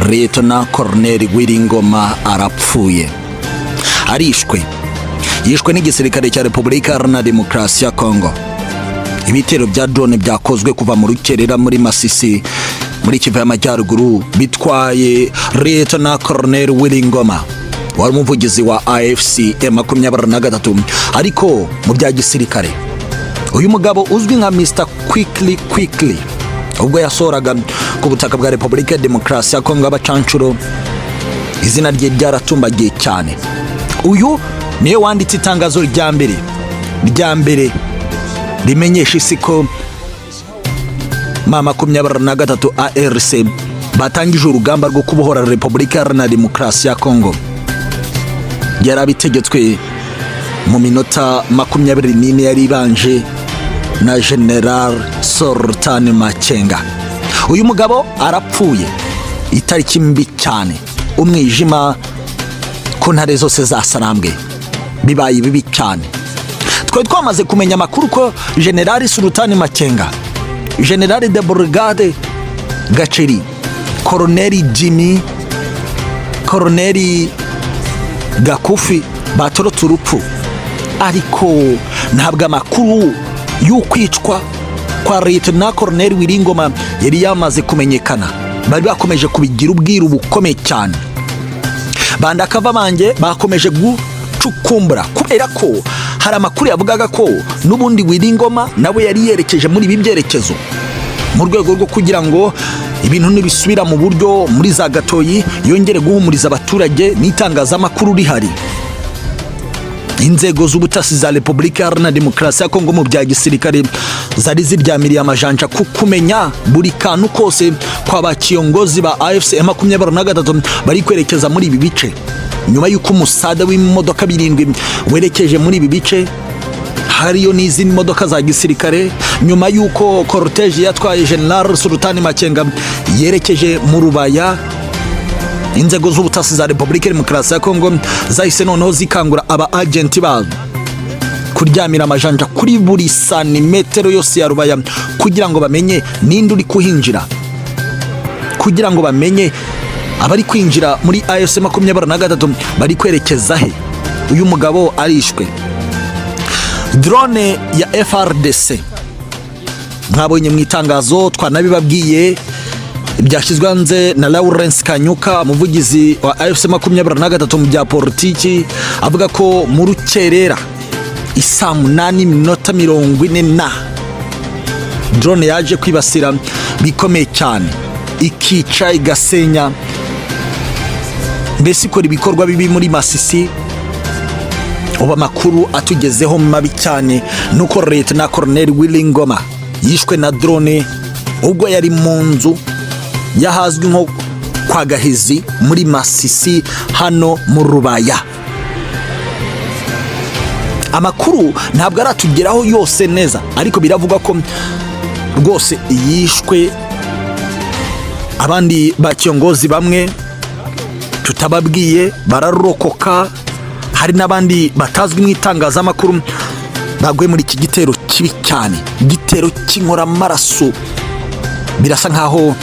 Lieutenant Colonel Willi Ngoma arapfuye, yishwe n'igisirikare cya Repubulika Iharanira Demokarasi ya Congo. Ibitero bya drone byakozwe kuva mu rukerera muri Masisi muri Kivu y'Amajyaruguru bitwaye Lieutenant Colonel Willi Ngoma, wari umuvugizi wa AFC M23, ariko mu bya gisirikare uyu mugabo uzwi nka Mr Quickly ubwo yasoraga ku butaka bwa Repubulika ya Demokarasi ya Congo abacancuro, izina rye ryaratumbagiye cyane. Uyu niwe wanditse itangazo rya mbere rimenyesha isi ko M23 ARC batangije urugamba rwo kubohora Repubulika Iharanira Demokarasi ya Congo. Yarabitegetswe mu minota 24 yari ibanje na General Sultan Makenga. Uyu mugabo arapfuye itariki mbi cyane, umwijima ku ntare zose zasarambwe, bibaye bibi cyane. Twari twamaze kumenya amakuru ko General Sultan Makenga, General de Brigade Gaceri, Colonel Jimmy, Colonel Gakufi batorotse urupfu, ariko ntabwo amakuru y'ukwicwa kwa Lieutenant Colonel Willi Ngoma yari yamaze kumenyekana. Bari bakomeje kubigira ubwiru bukomeye cyane. Bandakava banjye bakomeje gucukumbura kubera ko hari amakuru yavugaga ko n'ubundi Willi Ngoma nawe yari yerekeje muri ibi byerekezo mu rwego rwo kugira ngo ibintu nibisubira mu buryo muri za gatoyi yongere guhumuriza abaturage n'itangazamakuru rihari. Inzego z'ubutasi za Repubulika Iharanira Demokarasi ya Congo mu bya gisirikare zari ziryamiriye amajanja kumenya buri kantu kose kwa bakiyongozi ba AFC M23 bari kwerekeza muri ibi bice, nyuma y'uko umusada w'imodoka 7 werekeje muri ibi bice, hariyo n'izindi modoka za gisirikare, nyuma y'uko cortege yatwaye General Sultan Makenga yerekeje mu Rubaya. Inzego z'ubutasi za Repubulika Demokarasi ya Congo zahise noneho zikangura aba agenti bazo kuryamira amajanja kuri buri santimetero yose ya Rubaya kugira ngo bamenye ninde uri kuhinjira, kugira ngo bamenye abari kwinjira muri AFC 23 bari kwerekeza he. Uyu mugabo arishwe. Drone ya FRDC mwabonye mu itangazo twanabibabwiye, byashyizwe hanze na Lawrence Kanyuka, umuvugizi wa AFC 23 mu bya politiki, avuga ko mu rukerera isaa 8:40 drone yaje kwibasira bikomeye cyane, ikica igasenya, mbese ikora ibikorwa bibi muri Masisi. Uba makuru atugezeho mabi cyane nuko Lieutenant Colonel Willi Ngoma yishwe na drone ubwo yari mu nzu yahazwi nko kwa Gahizi muri Masisi hano mu Rubaya. Amakuru ntabwo aratugeraho yose neza, ariko biravuga ko rwose yishwe. Abandi bakiyongozi bamwe tutababwiye bararokoka, hari n'abandi batazwi mu itangazamakuru bagwe muri iki gitero kibi cyane, igitero cy'inkora amaraso. Birasa nkaho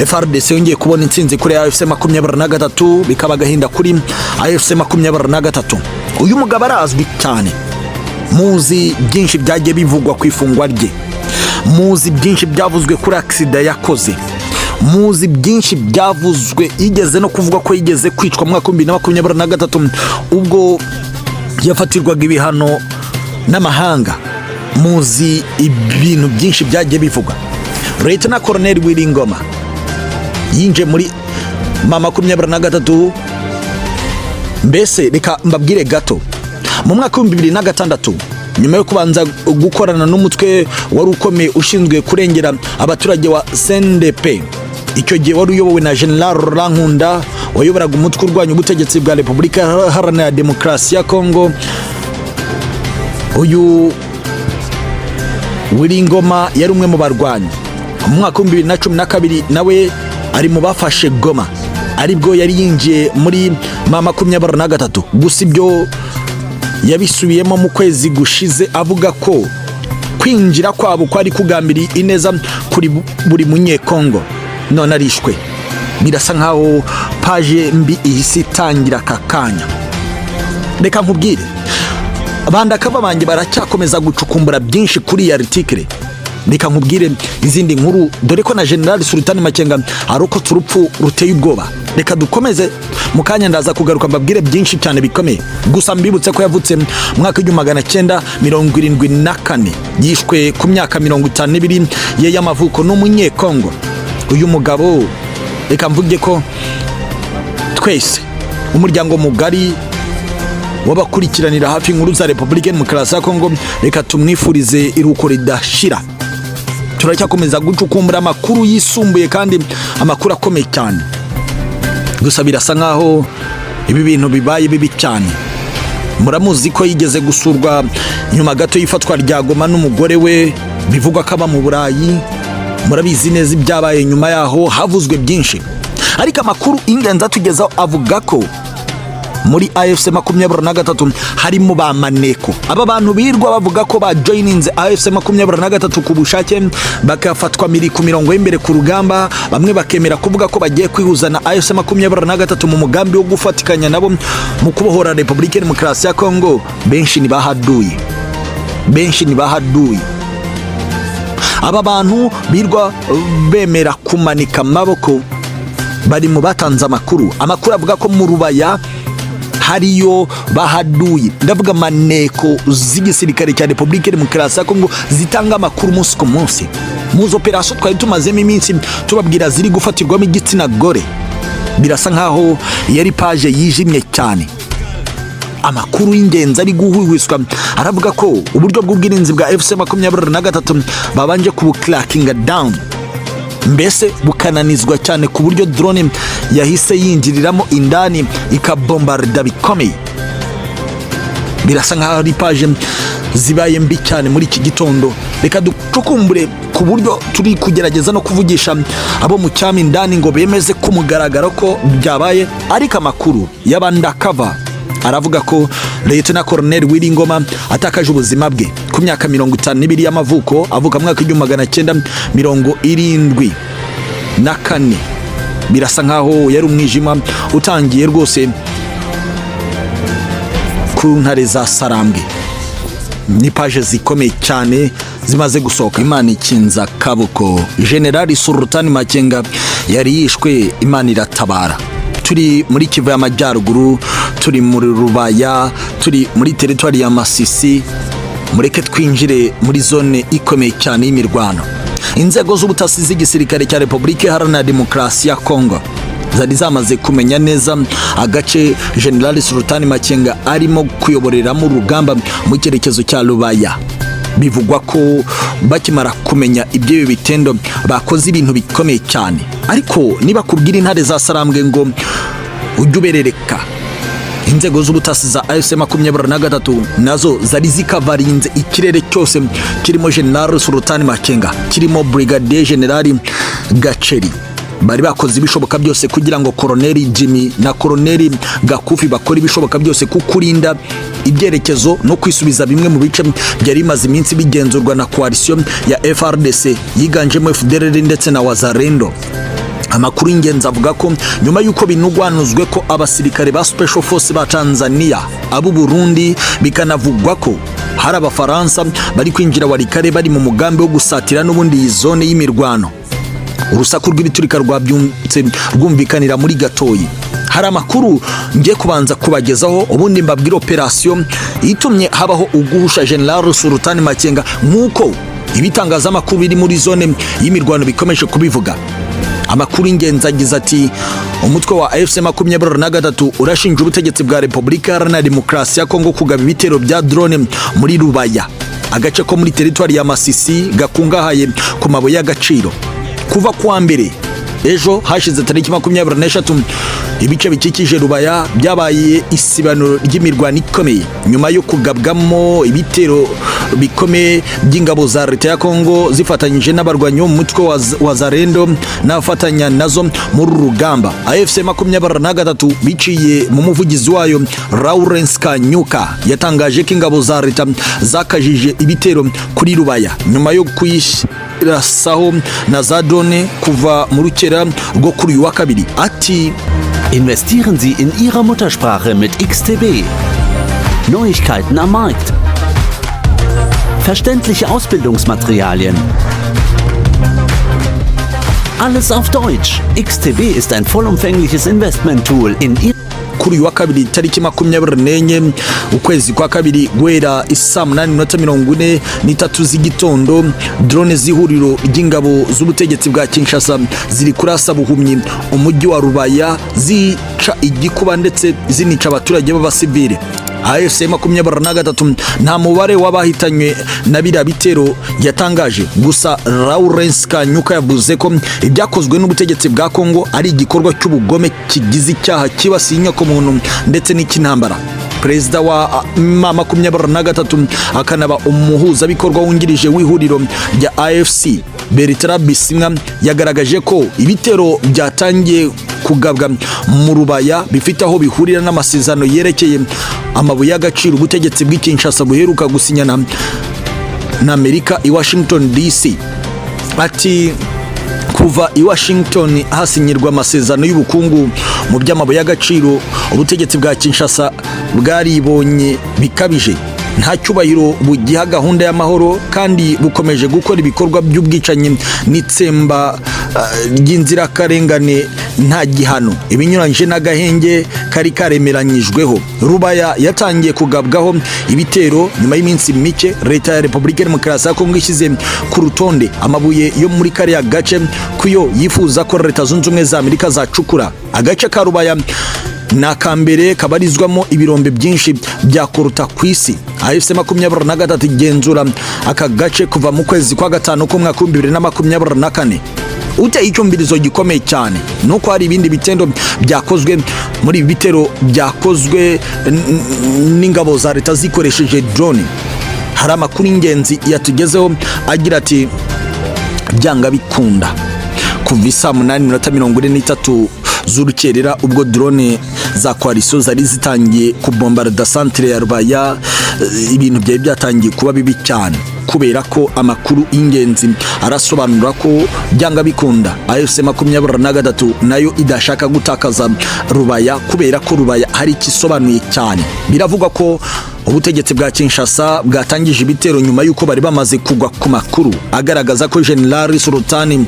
FRDC yongeye kubona intsinzi kuri AFC 23, bikaba gahinda kuri AFC 23. Uyu mugabo arazwi cyane, muzi byinshi byagiye bivugwa ku ifungwa rye, muzi byinshi byavuzwe kuri accident yakoze, muzi byinshi byavuzwe igeze no kuvuga ko yigeze kwicwa mu mwaka 2023 ubwo yafatirwaga ibihano n'amahanga. Muzi ibintu byinshi byagiye bivugwa. Lieutenant Colonel Willi Ngoma yinje muri M23. Mbese reka mbabwire gato, mu mwaka 2006 nyuma yo kubanza gukorana n'umutwe wari ukomeye ushinzwe kurengera abaturage wa CNDP, icyo gihe wari uyobowe na General Rankunda wayoboraga umutwe urwanya ubutegetsi bwa Repubulika Iharanira Demokarasi ya Congo. Uyu Willi Ngoma yari umwe mu barwanyi. Mu mwaka 2012 nawe ari mu bafashe Goma, aribwo yari yinjiye muri M23. Gusa ibyo yabisubiyemo mu kwezi gushize avuga ko kwinjira kwabo kwari kugambiriye ineza kuri buri munye Congo. None arishwe. birasa nkaho paje mbi ihise itangira aka kanya. Reka nkubwire, bandakaba banjye baracyakomeza gucukumbura byinshi kuri iyi article. Reka nkubwire izindi nkuru, dore ko na General Sultan Makenga arokotse urupfu ruteye ubwoba. Reka dukomeze mu kanya, ndaza kugaruka mbabwire byinshi cyane bikomeye. Gusa mbibutse ko yavutse mu mwaka w'1974, yishwe ku myaka 52 ye y'amavuko n'umunyekongo. Uyu mugabo, reka mvuge ko twese umuryango mugari wabakurikiranira hafi inkuru za Republika Demokarasi ya Kongo, reka tumwifurize iruko ridashira. Turacyakomeza gucukumbura amakuru yisumbuye kandi amakuru akomeye cyane. Gusa birasa nkaho ibi bintu bibaye bibi cyane. Muramuzi ko yigeze gusurwa nyuma gato y'ifatwa rya Goma n'umugore we, bivugwa ko aba mu Burayi. Murabizi neza ibyabaye nyuma yaho, havuzwe byinshi. Ariko amakuru ingenzi atugezaho avuga ko muri AFC 23 harimo ba maneko. Aba bantu birwa bavuga ko ba joininze AFC 23 ku bushake, bakafatwa ku mirongo y'imbere ku rugamba. Bamwe bakemera kuvuga ko bagiye kwihuza na AFC 23 mu mugambi wo gufatikanya nabo mu kubohora Republika Demokarasi ya Kongo. Benshi ni bahaduye. Aba bantu birwa bemera kumanika amaboko bari mu batanze amakuru avuga ko mu Rubaya hariyo bahaduye. Ndavuga maneko z'igisirikare cya Republika Demokarasi ya Kongo zitanga amakuru umunsi ku munsi. Muzo operation twari tumazemo iminsi tubabwira ziri gufatirwamo igitsina gore. Birasa nkaho yari paje yijimye cyane. Amakuru y'ingenzi ari guhwihwiswa aravuga ko uburyo bw'ubwirinzi bwa FC 23 babanje kubucrackinga down, mbese bukananizwa cyane ku buryo drone yahise yinjiriramo indani ikabombarda bikomeye. Birasa nkaho ari paje zibaye mbi cyane muri iki gitondo. Reka ducukumbure ku buryo turi kugerageza no kuvugisha abo mu cyami indani ngo bemeze ko mugaragaro ko byabaye. Ariko amakuru y'abandakava aravuga ko Lieutenant Colonel Willi Ngoma atakaje ubuzima bwe ku myaka 52 y'amavuko, avuka mu mwaka w'1974. Birasa nkaho yari umwijima utangiye rwose ku ntare za Sarambwe. Ni paje zikomeye cyane zimaze gusohoka. Imana ikinza kabuko. General Sultan Makenga yari yishwe, Imana iratabara. Turi muri Kivu y'Amajyaruguru, turi muri Rubaya, turi muri territoire ya Masisi. Mureke twinjire muri zone ikomeye cyane y'imirwano. Inzego z'ubutasi z'igisirikare cya Republika Iharanira Demokarasi ya Kongo zari zamaze kumenya neza agace General Sultan Makenga arimo kuyoboreramo urugamba mu cyerekezo cya Rubaya. Bivugwa ko bakimara kumenya ibyo bitendo bakoze ibintu bikomeye cyane. Ariko niba kubwira intare za Sarambwe ngo ujye uberereka, inzego z'ubutasi za AFC 23 nazo zari zikavarinze ikirere cyose kirimo General Sultan Makenga, kirimo Brigadier General Gacheri. Bari bakoze ibishoboka byose kugira ngo Colonel Jimmy na Colonel Gakufi bakora ibishoboka byose kukurinda ibyerekezo no kwisubiza bimwe mu bice byari bimaze iminsi bigenzurwa na coalition ya FRDC yiganjemo FDLR ndetse na Wazalendo. Amakuru y'ingenzi avuga ko nyuma yuko binugwanuzwe ko abasirikare ba Special Force ba Tanzania, abo Burundi, bikanavugwa ko hari abafaransa bari kwinjira warikare bari mu mugambi wo gusatira n'ubundi iyi zone y'imirwano. Urusaku rw'ibiturika rwabyumtse rwumvikanira muri Gatoyi. Hari amakuru ngiye kubanza kubagezaho, ubundi mbabwira operation itumye habaho uguhusha General Sultan Makenga nk'uko ibitangazamakuru biri muri zone y'imirwano bikomeje kubivuga. Amakuru y'ingenzi agize ati umutwe wa AFC 23 urashinja ubutegetsi bwa Republika Iharanira Demokarasi ya Kongo kugaba ibitero bya drone muri Rubaya, agace ko muri territoire ya Masisi gakungahaye ku mabuye y'agaciro. Kuva kwa mbere ejo hashize tariki 23 ibice bikikije Rubaya byabaye isibano ry'imirwano ikomeye nyuma yo kugabwamo ibitero bikomeye by'ingabo za leta ya Kongo zifatanyije n'abarwanyi mu mutwe wa Wazalendo n'afatanya nazo muri rugamba. AFC 23 biciye mu muvugizi wayo Lawrence Kanyuka yatangaje ko ingabo za leta zakajije ibitero kuri Rubaya nyuma yo kwirasaho na za drone kuva mu rukera rwo kuri uyu wa kabiri. Ati investieren Sie in Ihrer Muttersprache mit XTB. Neuigkeiten am Markt. Verständliche Ausbildungsmaterialien. Alles auf Deutsch. XTB ist ein vollumfängliches Investment-Tool in kuri uyu wa kabiri tariki 24 ukwezi kwa kabiri guhera isaa 8:43 z'igitondo, drone z'ihuriro ry'ingabo z'ubutegetsi bwa Kinshasa ziri kurasa buhumyi umujyi wa Rubaya zica igikuba ndetse zinica abaturage b'abasivile. AFC 23 nta mubare w'abahitanywe na biriya bitero yatangaje, gusa Lawrence Kanyuka yavuze ko ibyakozwe n'ubutegetsi bwa Congo ari igikorwa cy'ubugome kigize icyaha kibasiye inyokomuntu ndetse n'ikinambara. Perezida wa M23 akanaba umuhuzabikorwa wungirije w'ihuriro rya AFC Bertrand Bisimwa yagaragaje ko ibitero byatangiye kugabwa mu Rubaya bifite aho bihurira n'amasezerano yerekeye amabuye y'agaciro ubutegetsi bw'Kinshasa buheruka gusinyana na Amerika i Washington DC. Ati kuva i Washington hasinyirwa amasezerano y'ubukungu mu by'amabuye y'agaciro, ubutegetsi bwa Kinshasa bwaribonye bikabije, nta cyubahiro bugiha gahunda y'amahoro kandi bukomeje gukora ibikorwa by'ubwicanyi n'itsemba ry'inzirakarengane nta gihano ibinyuranyije n'agahenge kari karemeranyijweho. Rubaya yatangiye kugabwaho ibitero nyuma y'iminsi mike leta ya Repubulika Demokarasi ya Kongo ishyize ku rutonde amabuye yo muri kariya gace kuyo yifuza ko Leta Zunze Ubumwe za Amerika zacukura. Agace ka Rubaya nakambere kabarizwamo ibirombe byinshi bya koruta ku isi. AFC 23 igenzura aka gace kuva mu kwezi kwa gatanu k'umwaka 2024. Uteye icyumvirizo gikomeye cyane nuko hari ibindi bitendo byakozwe muri ibi bitero byakozwe n'ingabo za leta zikoresheje drone. Hari amakuru ingenzi yatugezeho agira ati byanga bikunda kuva isaa 8:43 z'urukerera ubwo drone za coalition zari zitangiye kubombarda centre ya Rubaya, ibintu byari byatangiye kuba bibi cyane kubera ko amakuru ingenzi arasobanura ko byanga bikunda AFC 23 nayo idashaka gutakaza Rubaya kubera ko Rubaya hari ikisobanuye cyane. Biravugwa ko ubutegetsi bwa Kinshasa bwatangije ibitero nyuma yuko bari bamaze kugwa ku makuru agaragaza ko General Sultani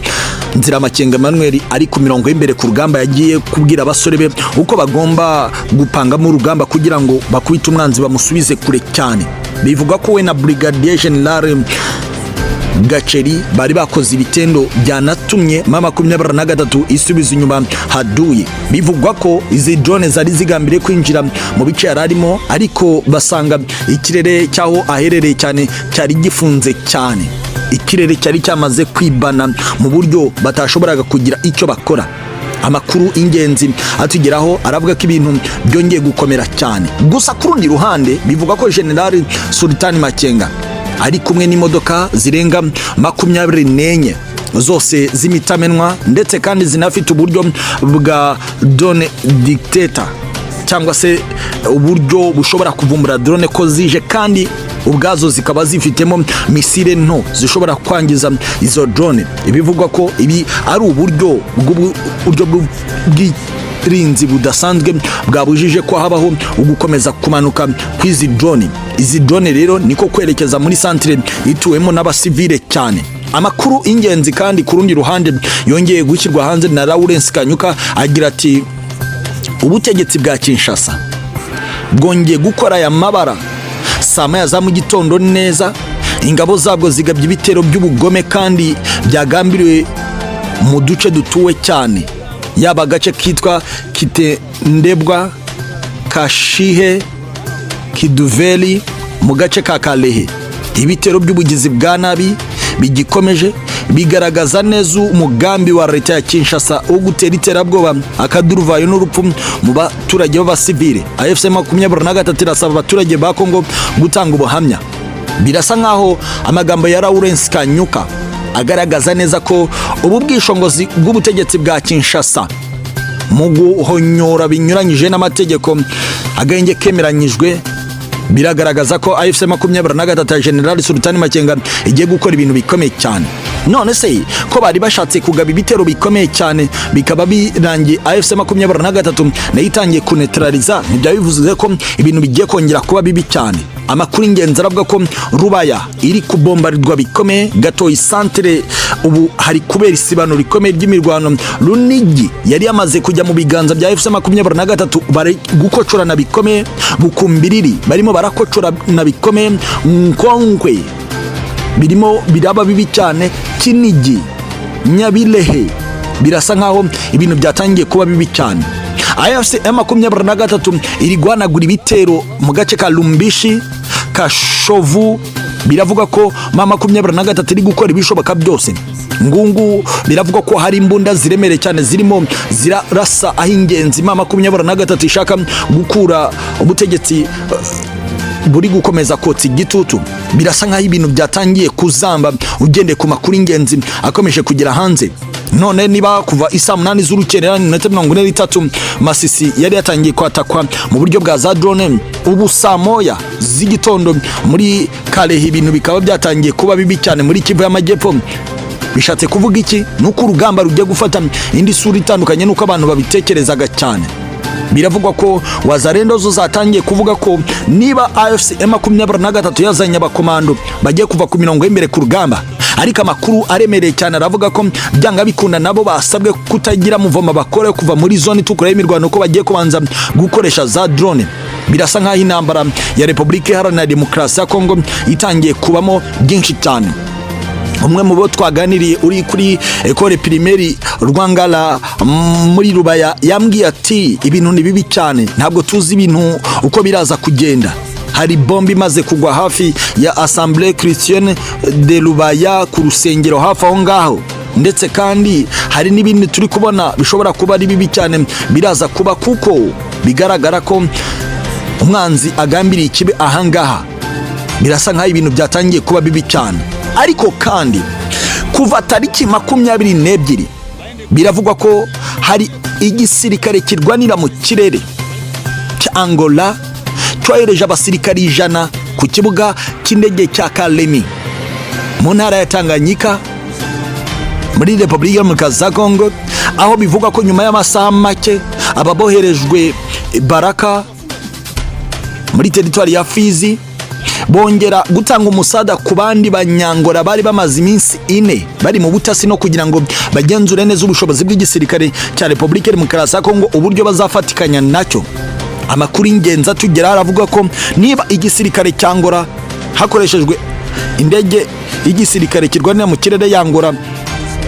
Nziramakenga Emmanuel ari ku mirongo y'imbere ku rugamba, yagiye kubwira abasore be uko bagomba gupangamo urugamba kugira ngo bakubite umwanzi bamusubize kure cyane. Bivuga ko we na Brigadier General Gacheri bari bakoze ibitendo byanatumye M23 isubiza inyuma haduye. Bivugwa ko izi drone zari zigambiriye kwinjira mu bice yararimo, ariko basanga ikirere cyaho aherereye cyane cyari gifunze cyane. Ikirere cyari cyamaze kwibana mu buryo batashoboraga kugira icyo bakora. Amakuru ingenzi atugeraho aravuga ko ibintu byongeye gukomera cyane. Gusa ku rundi ruhande bivuga ko General Sultani Makenga ari kumwe n'imodoka zirenga 24 zose z'imitamenwa ndetse kandi zinafite uburyo bwa drone dictator cyangwa se uburyo bushobora kuvumbura drone ko zije, kandi ubwazo zikaba zifitemo misile nto zishobora kwangiza izo drone. Ibivugwa ko ibi ari uburyo bw'ubwirinzi budasanzwe bwabujije ko habaho ugukomeza kumanuka kw'izi drone. Izi drone rero niko kwerekeza muri centre ituwemo n'abasivile cyane. Amakuru ingenzi kandi ku rundi ruhande yongeye gushyirwa hanze na Lawrence Kanyuka agira ati ubutegetsi bwa Kinshasa bwongeye gukora aya mabara saa moya za mu gitondo neza. Ingabo zabwo zigabye ibitero by'ubugome kandi byagambiriwe mu duce dutuwe cyane, yaba agace kitwa Kitendebwa, Kashihe, Kiduveli mu gace ka Kalehe. Ibitero by'ubugizi bwa nabi bigikomeje bigaragaza neza umugambi wa leta ya Kinshasa wo gutera iterabwoba, akaduruvayo n'urupfu mu baturage b'abasivile. AFC 23 irasaba abaturage ba Kongo gutanga ubuhamya. Birasa nkaho amagambo ya Lawrence Kanyuka agaragaza neza ko ubu bwishongozi bw'ubutegetsi bwa Kinshasa mu guhonyora binyuranyije n'amategeko agenge kemeranyijwe, biragaragaza ko AFC 23 General Sultani Makenga igiye gukora ibintu bikomeye cyane. none se ko bari bashatse kugaba ibitero bikomeye cyane bikaba birangiye AFC 23 nayo itangiye kunetraliza, ntibyaba bivuze ko ibintu bigiye kongera kuba bibi cyane. Amakuru ingenzi aravuga ko Rubaya iri kubombarirwa bikomeye, gato isantere ubu hari kubera isibano rikomeye ry'imirwano. Runigi yari yamaze kujya mu biganza bya AFC 23 bari gukocorana bikomeye, Bukumbiriri barimo barakocorana bikomeye, Nkongwe birimo biraba bibi cyane, Kinigi, Nyabilehe birasa nkaho ibintu byatangiye kuba bibi cyane. AFC 23 iri guhanagura ibitero mu gace ka Lumbishi, Kashovu, biravuga ko 23 iri gukora ibishoboka byose. Ngungu biravuga ko hari imbunda ziremere cyane zirimo zirarasa aho ingenzi 23 ishaka gukura ubutegetsi buri gukomeza kotsa igitutu. Birasa nkaho ibintu byatangiye kuzamba ugende ku makuru ingenzi akomeje kugira hanze. None niba kuva isa 8 z'urukerera 43 Masisi yari yatangiye kwatakwa mu buryo bwa za drone, ubu saa moya z'igitondo muri Kalehe ibintu bikaba byatangiye kuba bibi cyane muri Kivu y'Amajyepfo. Bishatse kuvuga iki? Nuko urugamba rujya gufata indi sura itandukanye nuko abantu babitekerezaga cyane. Biravugwa ko Wazalendo zo zatangiye kuvuga ko niba AFC 23 yazanye abakomando bagiye kuva ku mirongo y'imbere ku rugamba, ariko amakuru aremereye cyane aravuga ko byanga bikunda nabo basabwe kutagira muvoma bakore kuva muri zone itukura y'imirwano, ko bagiye kubanza gukoresha za drone. Birasa nkaho intambara ya Republika Iharanira Demokarasi ya Congo itangiye kubamo byinshi cyane. Umwe mu bo twaganiriye uri kuri ekole primaire Rwangala muri Rubaya yambwiye ati ibintu ni bibi cyane, ntabwo tuzi ibintu uko biraza kugenda. Hari bombe imaze kugwa hafi ya Assemblée Chrétienne de Rubaya ku rusengero hafi aho ngaho, ndetse kandi hari n'ibindi turi kubona bishobora kuba ari bibi cyane biraza kuba, kuko bigaragara ko umwanzi agambiriye ikibe ahangaha. Birasa nkaho ibintu byatangiye kuba bibi cyane. Ariko kandi kuva tariki 22 biravugwa ko hari igisirikare kirwanira mu kirere cya Angola cyohereje abasirikari 100 ku kibuga cy'indege cya Kalemi mu ntara ya Tanganyika muri Republika Demokarasi ya Congo, aho bivuga ko nyuma y'amasaha make ababoherejwe Baraka muri teritwari ya Fizi bongera gutanga umusada ku bandi banyangora bari bamaze iminsi 4 bari mu butasi no kugira ngo bagenzure neza ubushobozi bw'igisirikare cya Republika Demokarasi ya Congo uburyo bazafatikanya nacyo. Amakuru ingenzi atugera aravuga ko niba igisirikare cyangora hakoreshejwe indege y'igisirikare kirwanira mu kirere yangora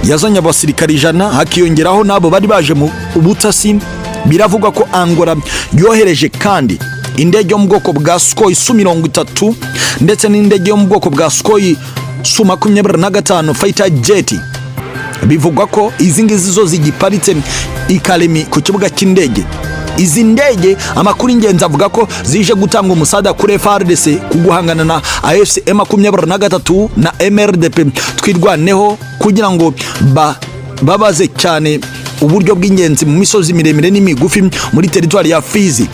yazanye abasirikari 100 hakiyongeraho nabo bari baje mu butasi, biravugwa ko Angola yohereje kandi indege yo mu bwoko bwa Sukhoi Su-30 ndetse n'indege yo mu bwoko bwa Sukhoi Su-25 fighter jet. Bivugwa ko izi ngizi zo zigiparitse ikalemi ku kibuga cy'indege. Izi ndege amakuru ingenzi avuga ko zije gutanga umusada kuri FARDC kuguhangana na AFC 23 na MRDP twirwaneho kugira ngo babaze cyane uburyo bw'ingenzi mu misozi miremire n'imigufi muri teritwari ya Fizi.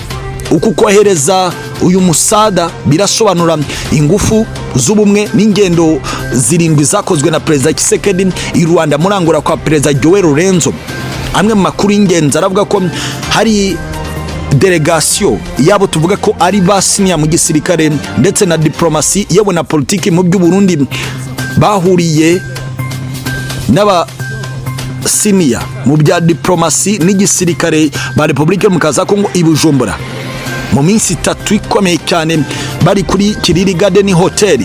Uku kohereza uyu musada birasobanura ingufu z'ubumwe n'ingendo zirindwi zakozwe na Perezida Tshisekedi i Rwanda murangura kwa Perezida Joel Lorenzo. Amwe mu makuru y'ingenzi aravuga ko hari delegation yabo tuvuga ko ari basinya mu gisirikare ndetse na diplomasi yewe na politiki mu by'u Burundi bahuriye n'aba senior mu bya diplomasi n'igisirikare ba Republika Demokarasi ya Congo i Bujumbura mu minsi 3 ikomeye cyane bari kuri Kiriri Garden Hotel.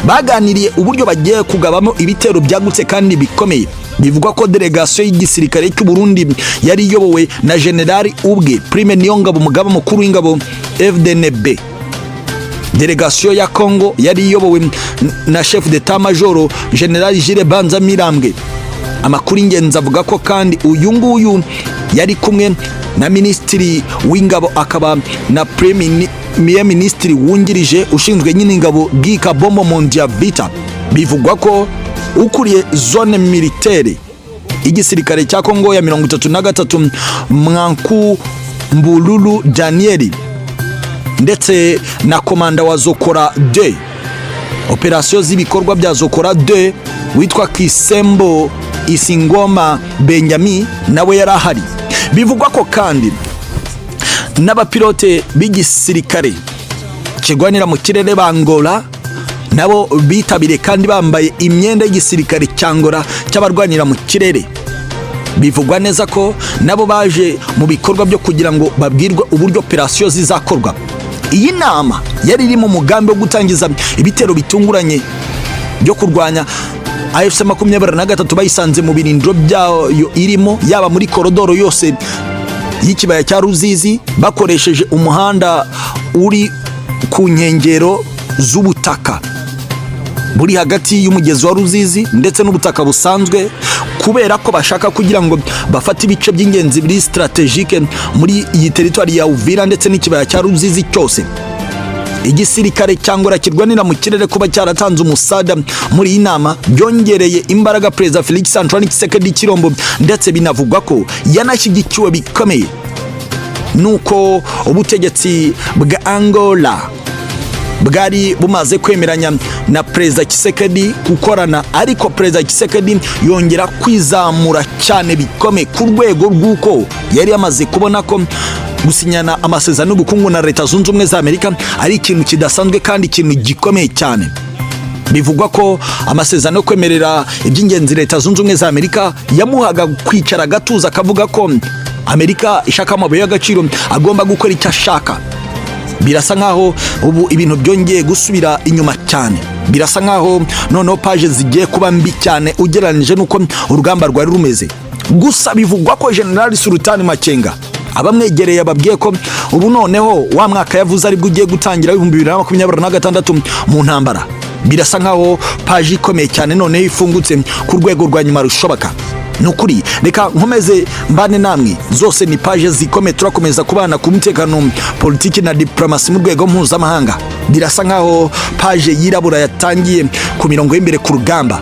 Baganiriye uburyo bagiye kugabamo ibitero byagutse kandi bikomeye. Bivugwa ko delegation y'igisirikare cy'u Burundi yari yobowe na General ubwe Prime Niyongabo umugaba mukuru w'ingabo FDNB. Delegation ya Congo yari yobowe na Chef d'Etat Major General Jire Banza Mirambwe. Amakuru ingenzi avuga ko kandi uyu nguyu yari kumwe na Ministiri w'ingabo akaba na Premier Ministri wungirije ushinzwe nyine ingabo Gika Bombo Mondia Vita. Bivugwa ko ukuriye zone militaire igisirikare cya Congo ya 33 Mwanku Mbululu Danieli ndetse na komanda wa Zokora 2 operasiyo z'ibikorwa bya Zokora 2 witwa Kisembo Isingoma Benjamin nawe yari ahari. Bivugwa ko kandi n'abapilote b'igisirikare kigwanira mu kirere b'Angola nabo bitabire kandi bambaye imyenda y'igisirikare cy'Angola cy'abarwanira mu kirere. Bivugwa neza ko nabo baje mu bikorwa byo kugira ngo babwirwe uburyo operasiyo zizakorwa. Iyi nama yari iri mu mugambi wo gutangiza ibitero bitunguranye byo kurwanya AFC 23 bayisanze mu birindiro byayo irimo, yaba muri korodoro yose y'ikibaya cya Ruzizi, bakoresheje umuhanda uri ku nkengero z'ubutaka buri hagati y'umugezi wa Ruzizi ndetse n'ubutaka busanzwe, kubera ko bashaka kugira ngo bafate ibice by'ingenzi biri strategique muri iyi territoire ya Uvira ndetse n'ikibaya cya Ruzizi cyose. Igisirikare cyangwa kirwanira mu kirere kuba cyaratanze umusada muri iyi nama byongereye imbaraga Perezida Felix Antoine Tshisekedi Chilombo, ndetse binavugwa ko yanashyigikiwe bikomeye nuko ubutegetsi bwa Angola bwari bumaze kwemeranya na Perezida Tshisekedi gukorana, ariko Perezida Tshisekedi yongera kwizamura cyane bikomeye ku rwego rw'uko yari yamaze kubona ko gusinyana amasezerano y'ubukungu na Leta Zunze Ubumwe za Amerika ari ikintu kidasanzwe kandi ikintu gikomeye cyane. Bivugwa ko amasezerano yo kwemerera iby'ingenzi Leta Zunze Ubumwe za Amerika yamuhaga kwicara gatuza akavuga ko Amerika ishaka amabuye y'agaciro agomba gukora icyo ashaka. Birasa nkaho ubu ibintu byongeye gusubira inyuma cyane. Birasa nkaho noneho page zigiye kuba mbi cyane ugereranije nuko urugamba rwari rumeze. Gusa bivugwa ko General Sultan Makenga abamwegereye babwiye ko ubu noneho wa mwaka yavuze ari bwo ugiye gutangira 2026 mu ntambara. Birasa nkaho page ikomeye cyane none ifungutse ku rwego rwa nyuma rushoboka. Nukuri reka nkomeze mbane namwe, zose ni page zikomeye, turakomeza kubana ku mutekano, politiki na diplomasi mu rwego mpuzamahanga. Birasa nkaho page yirabura yatangiye ku mirongo y'imbere ku rugamba.